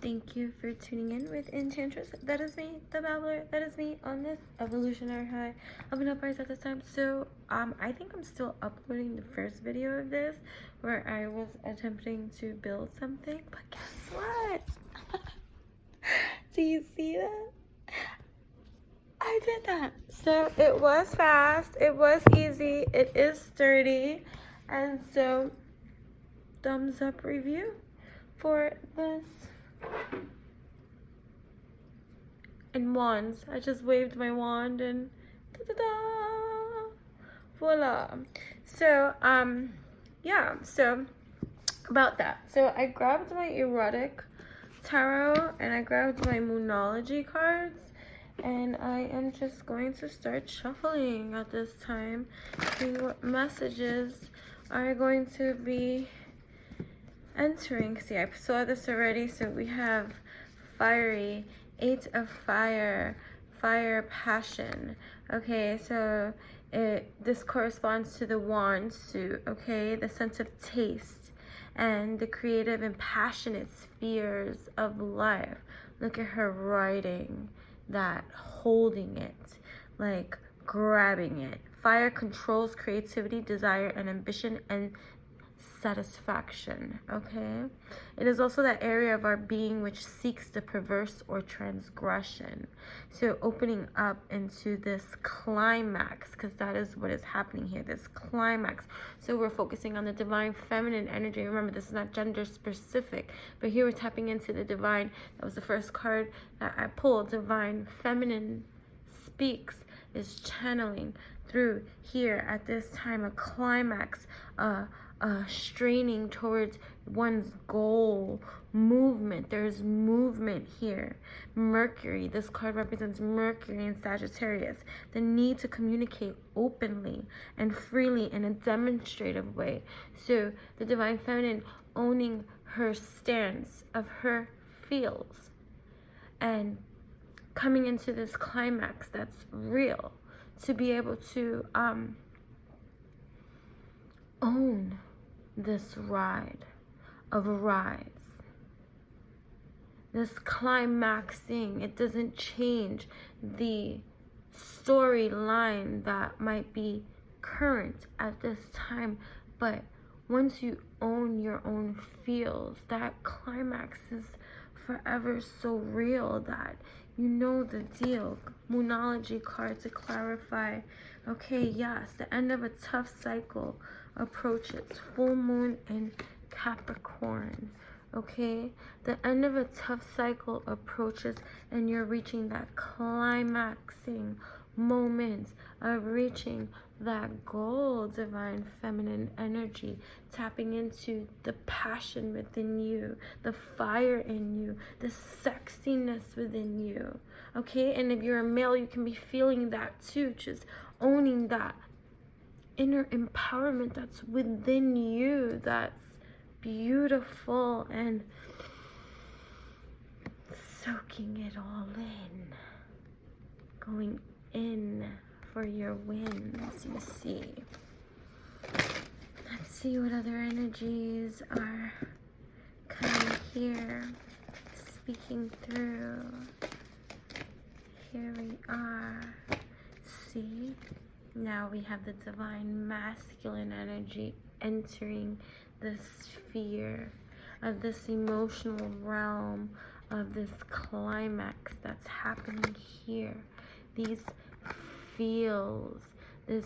Thank you for tuning in with Enchantress. That is me, the babbler. That is me on this evolutionary high of an uprise at this time. So I think I'm still uploading the first video of this where I was attempting to build something, but guess what? Do you see that? I did that. So it was fast, it was easy, it is sturdy, and so thumbs up review for this. And wands. I just waved my wand and da-da-da, voila. So yeah, so about that. So I grabbed my erotic tarot and I grabbed my Moonology cards, and I am just going to start shuffling at this time, seeing what messages are going to be entering. See, I saw this already. So we have fiery, 8 of fire, fire passion. Okay, so this corresponds to the wand suit. Okay, the sense of taste and the creative and passionate spheres of life. Look at her riding that, holding it, like grabbing it. Fire controls creativity, desire, and ambition, and satisfaction. Okay, it is also that area of our being which seeks the perverse or transgression. So opening up into this climax, because that is what is happening here, this climax. So we're focusing on the divine feminine energy. Remember, this is not gender specific, but here we're tapping into the divine. That was the first card that I pulled. Divine feminine speaks, is channeling through here at this time, a climax, straining towards one's goal, movement. There's movement here. Mercury, this card represents Mercury in Sagittarius, the need to communicate openly and freely in a demonstrative way. So the divine feminine owning her stance of her feels and coming into this climax that's real, to be able to own this ride of rise, this climaxing. It doesn't change the storyline that might be current at this time, but once you own your own feels, that climax is forever so real that you know the deal. Moonology card to clarify. Okay, yes, the end of a tough cycle approaches. Full moon in Capricorn. Okay, the end of a tough cycle approaches, and you're reaching that climaxing moment of reaching that goal. Divine feminine energy, tapping into the passion within you, the fire in you, the sexiness within you. Okay, and if you're a male, you can be feeling that too, just owning that inner empowerment that's within you, that's beautiful, and soaking it all in, going in for your wins. You see, let's see what other energies are coming here, speaking through. Here we are. See, now we have the divine masculine energy entering the sphere of this emotional realm, of this climax that's happening here. These feels, this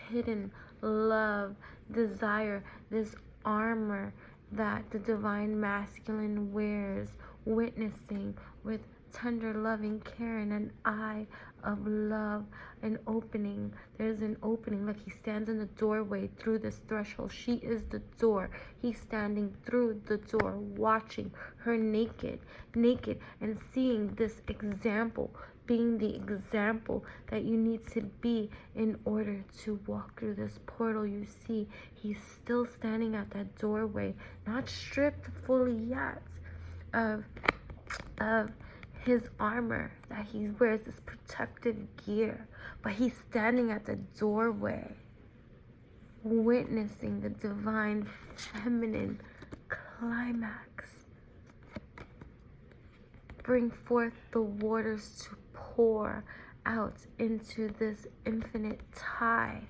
hidden love, desire, this armor that the divine masculine wears, witnessing with tender loving care and an eye of love, an opening. There's an opening, like he stands in the doorway through this threshold. She is the door. He's standing through the door, watching her naked, and seeing this example, being the example that you need to be in order to walk through this portal. You see, he's still standing at that doorway, not stripped fully yet of his armor that he wears, this protective gear, but he's standing at the doorway, witnessing the divine feminine climax. bring forth the waters to pour out into this infinite tide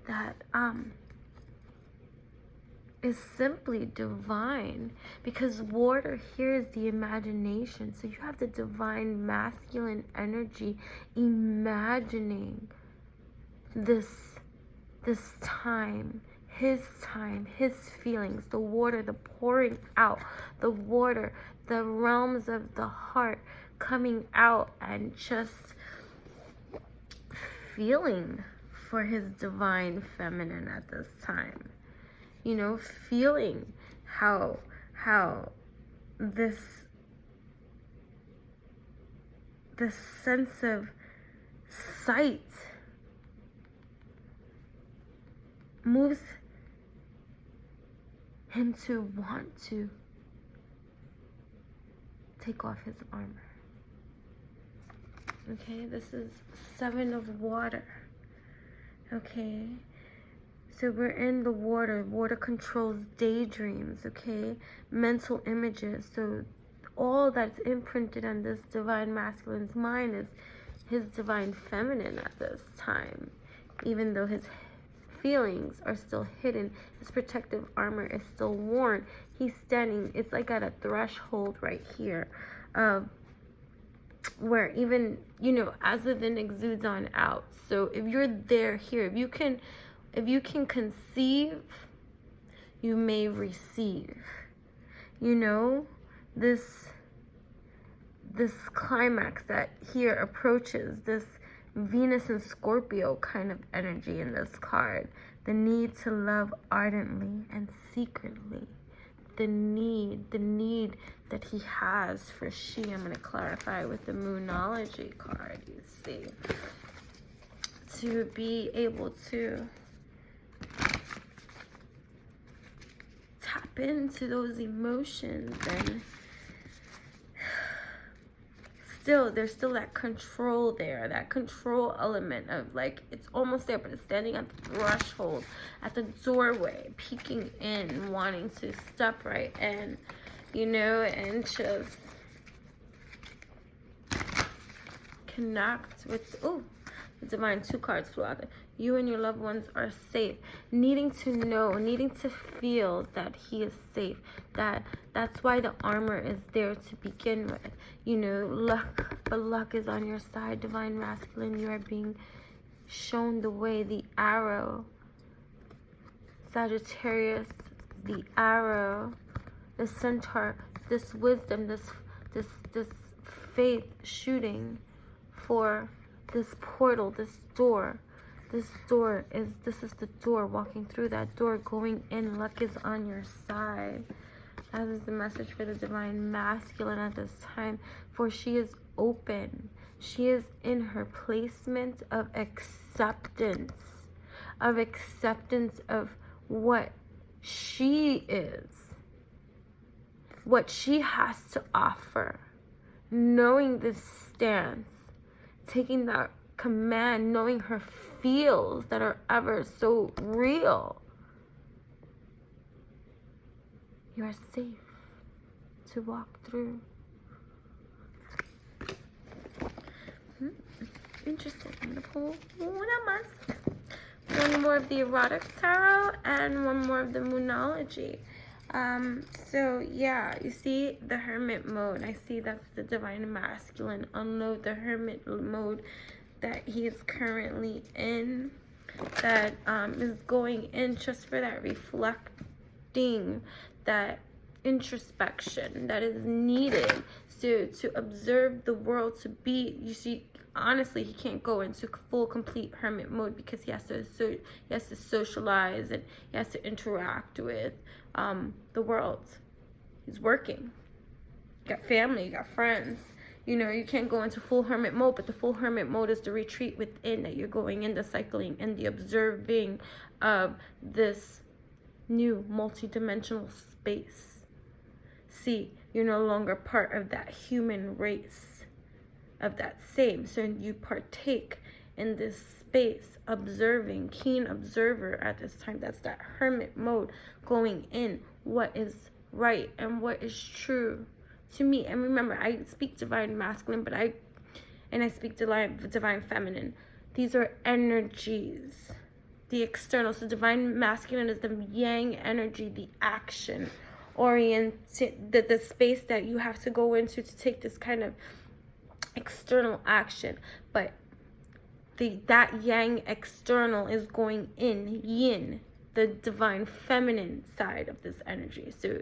that is simply divine, because water here is the imagination. So you have the divine masculine energy imagining this time, his feelings, the water, the pouring out, the water, the realms of the heart coming out, and just feeling for his divine feminine at this time. You know, feeling how this sense of sight moves him to want to take off his armor. Okay, this is 7 of water. Okay, so we're in the water. Water controls daydreams, okay, mental images. So all that's imprinted on this divine masculine's mind is his divine feminine at this time. Even though his feelings are still hidden, his protective armor is still worn, he's standing, it's like at a threshold right here, where even, you know, as it then exudes on out. So if you're there here, if you can conceive, you may receive. You know, this climax that here approaches, this Venus and Scorpio kind of energy in this card. The need to love ardently and secretly. The need that he has for she. I'm going to clarify with the Moonology card, you see. To be able to tap into those emotions, and there's still that control there, that control element of like, it's almost there, but it's standing at the threshold, at the doorway, peeking in, wanting to step right in, you know, and just connect with, oh, the divine, 2 cards flew out there. You and your loved ones are safe. Needing to know, needing to feel that he is safe. That's why the armor is there to begin with. You know, luck, but luck is on your side. Divine masculine, you are being shown the way, the arrow. Sagittarius, the arrow, the centaur, this wisdom, this faith shooting for this portal, this door. This is the door, walking through that door, going in. Luck is on your side. That is the message for the divine masculine at this time. For she is open. She is in her placement of acceptance. Of what she is. What she has to offer. Knowing this stance. Taking that command, knowing her feels that are ever so real. You are safe to walk through. Interesting. I'm going to pull one more of the erotic tarot and one more of the Moonology. So yeah, you see the hermit mode. I see that's the divine masculine. Unload the hermit mode that he is currently in, that is going in just for that reflecting, that introspection that is needed to observe the world, to be, you see, honestly, he can't go into full complete hermit mode because he has to socialize, and he has to interact with the world. He's working. You got family, you got friends. You know, you can't go into full hermit mode, but the full hermit mode is the retreat within, that you're going in, the cycling and the observing of this new multi-dimensional space. See, you're no longer part of that human race, of that same. So you partake in this space, observing, keen observer at this time. That's that hermit mode, going in what is right and what is true to me, and remember, I speak divine masculine, but I speak divine feminine. These are energies, the external. So divine masculine is the yang energy, the action oriented, the space that you have to go into to take this kind of external action. But that yang external is going in, yin, the divine feminine side of this energy. So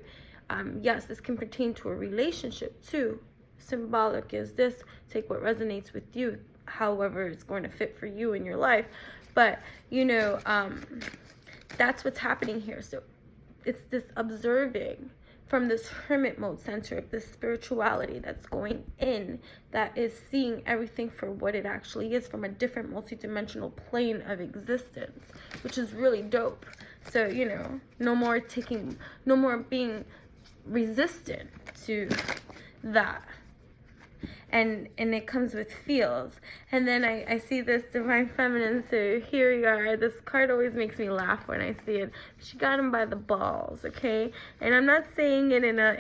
yes, this can pertain to a relationship too. Symbolic is this, take what resonates with you, however it's going to fit for you in your life. But that's what's happening here. So it's this observing from this hermit mode center of this spirituality that's going in, that is seeing everything for what it actually is from a different multidimensional plane of existence, which is really dope. So no more being resistant to that. And it comes with feels. And then I see this divine feminine, so here you are. This card always makes me laugh when I see it. She got him by the balls, okay? And I'm not saying it in a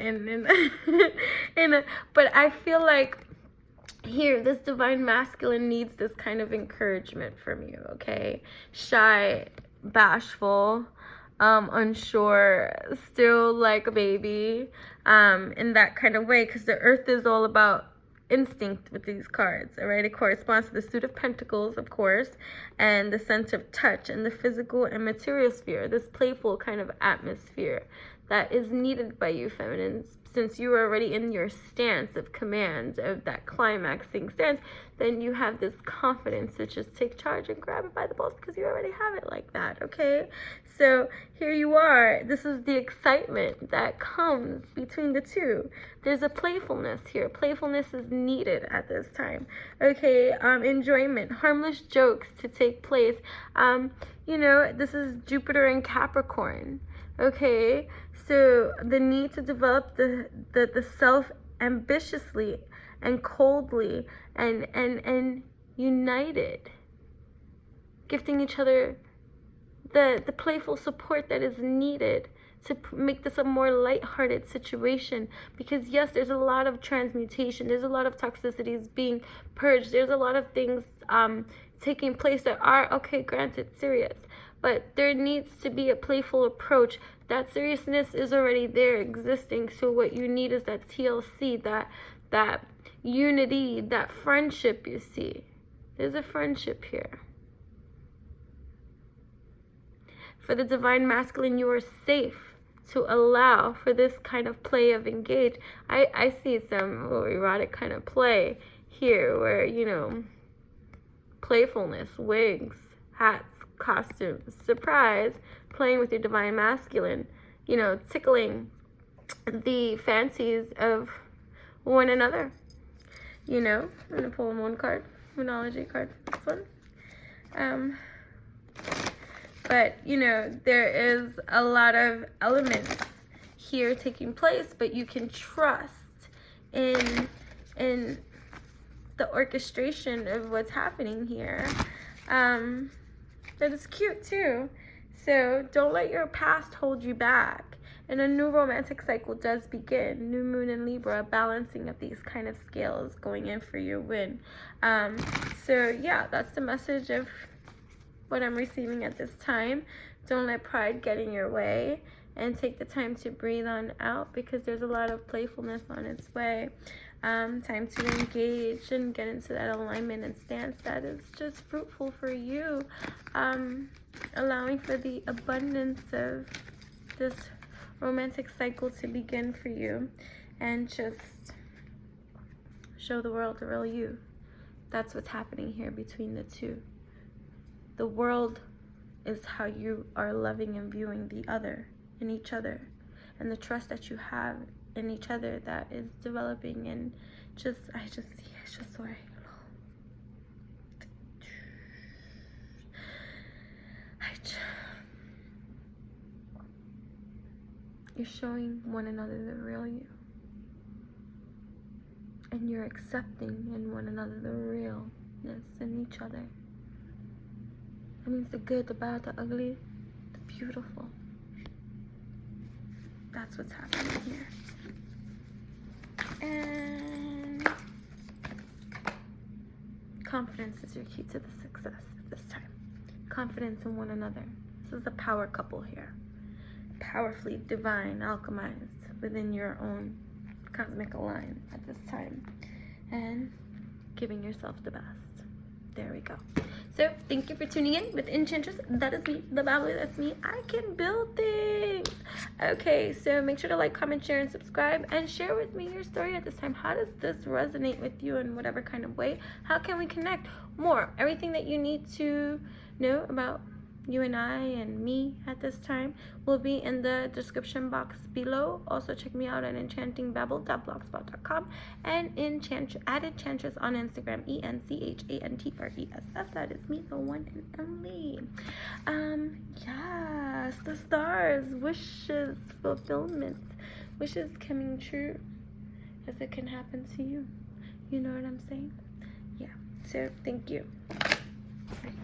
but I feel like here, this divine masculine needs this kind of encouragement from you, okay? Shy, bashful, unsure, still like a baby, in that kind of way, because the earth is all about instinct with these cards. All right, it corresponds to the suit of pentacles, of course, and the sense of touch and the physical and material sphere, this playful kind of atmosphere that is needed by you feminines. Since you are already in your stance of command, of that climaxing stance, then you have this confidence to just take charge and grab it by the balls, because you already have it like that, okay? So here you are. This is the excitement that comes between the two. There's a playfulness here. Playfulness is needed at this time, okay? Enjoyment, harmless jokes to take place. This is Jupiter in Capricorn, okay? So the need to develop the self ambitiously and coldly and united, gifting each other the playful support that is needed to make this a more lighthearted situation. Because yes, there's a lot of transmutation, there's a lot of toxicities being purged, there's a lot of things taking place that are, okay, granted, serious, but there needs to be a playful approach. That seriousness is already there, existing. So what you need is that TLC, that unity, that friendship. You see, there's a friendship here. For the divine masculine, you are safe to allow for this kind of play of engage. I see some erotic kind of play here where, playfulness, wigs, hats, costumes, surprise, playing with your divine masculine, tickling the fancies of one another. I'm going to pull one card, Moonology card for this one. But, there is a lot of elements here taking place, but you can trust in the orchestration of what's happening here. That is cute too. So don't let your past hold you back. And a new romantic cycle does begin. New moon in Libra, balancing of these kind of scales going in for your win. So yeah, that's the message of what I'm receiving at this time. Don't let pride get in your way, and take the time to breathe on out, because there's a lot of playfulness on its way. Time to engage and get into that alignment and stance that is just fruitful for you, allowing for the abundance of this romantic cycle to begin for you, and just show the world the real you. That's what's happening here between the two. The world is how you are loving and viewing the other in each other, and the trust that you have in each other that is developing. And I just see it's just so you're showing one another the real you, and you're accepting in one another the realness in each other. That means the good, the bad, the ugly, the beautiful. That's what's happening here. And confidence is your key to the success at this time. Confidence in one another. This is a power couple here. Powerfully divine, alchemized within your own cosmic line at this time. And giving yourself the best. There we go. So thank you for tuning in with Enchantress. That is me, the Babbler. That's me. I can build things. Okay, so make sure to like, comment, share, and subscribe, and share with me your story at this time. How does this resonate with you in whatever kind of way? How can we connect more? Everything that you need to know about you and I and me at this time will be in the description box below. Also check me out at enchantingbabble.blogspot.com and at Enchantress on Instagram, ENCHANTRESS. That is me, the one and only. Yes, the stars, wishes, fulfillment, wishes coming true as it can happen to you. You know what I'm saying? Yeah. So thank you. Bye.